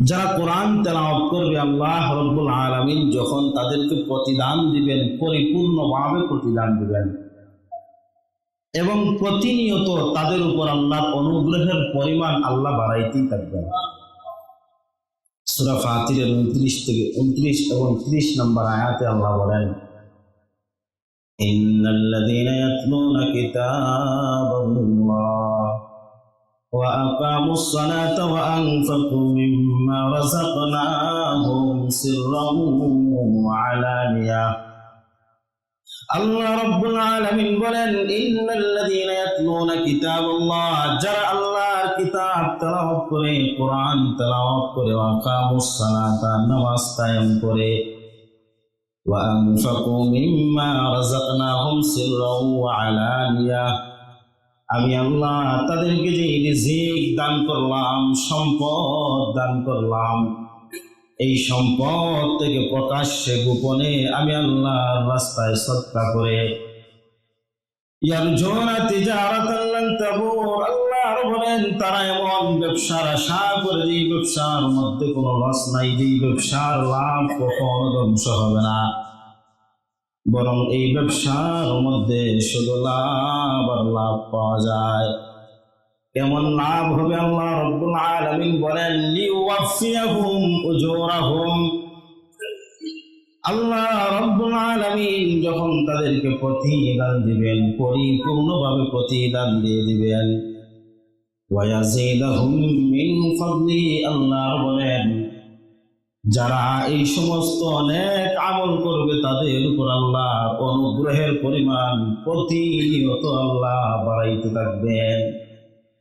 যারা কোরআন তেলাওয়াত করবে আল্লাহ রাব্বুল আলামিন যখন তাদেরকে প্রতিদান দিবেন, পরিপূর্ণভাবে প্রতিদান দিবেন এবং প্রতিনিয়ত তাদের উপর আল্লাহর অনুগ্রহের পরিমাণ আল্লাহ বাড়াইতেই থাকবেন। সূরা ফাতিরের 29 থেকে 29 এবং 30 নম্বর আয়াতে আল্লাহ বলেন, ইন্নাল্লাযীনা ইয়াতলুনা কিতাবাল্লাহ ওয়া আকামুস সালাতা ওয়া আনফাকু মিম্মা রাযাকনাহুম সিররান ওয়া আলানিয়া। আল্লাহ রাব্বুল আলামিন বলেন, ইন্নাল্লাযীনা ইয়াতলুনা কিতাবাল্লাহ, যারা আল্লাহর কিতাব তেলাওয়াত করে, কোরআন তেলাওয়াত করে, ওয়া আকামুস সালাতা, নামাজ কায়েম করে, ওয়া আনফাকু মিম্মা রাযাকনাহুম সিররান ওয়া আলানিয়া, আমি আল্লাহ তাদেরকে যে রিজিক দান করলাম, সম্পদ দান করলাম, এই সম্পদ থেকে প্রকাশ্যে গোপনে আমি আল্লাহর রাস্তায় সদকা করে, ইয়ারজুনা তিজারাতান লান তাবুর, আল্লাহ বলেন তারা এমন ব্যবসার আশা করে যে ব্যবসার মধ্যে কোনো লস নাই, যে ব্যবসার লাভ কখনো ধ্বংস হবে না, বরং এই ব্যবসার মধ্যে শুধু লাভ আর লাভ পাওয়া যায়। কেমন লাভ হবে? আল্লাহ রাব্বুল আলামিন বলেন, লিওয়াফিয়াহুম উজুরাহুম, আল্লাহ রাব্বুল আলামিন যখন তাদেরকে প্রতিদান দিবেন, পরিপূর্ণভাবে প্রতিদান দিয়ে দিবেন, ওয়া ইয়াজিদাহুম মিন ফাদলি, আল্লাহ বলেন যারা এই সমস্ত অনেক আমল করবে তাদের উপর আল্লাহ অনুগ্রহের পরিমাণ প্রতিনিয়ত আল্লাহ বাড়াইতে থাকবেন।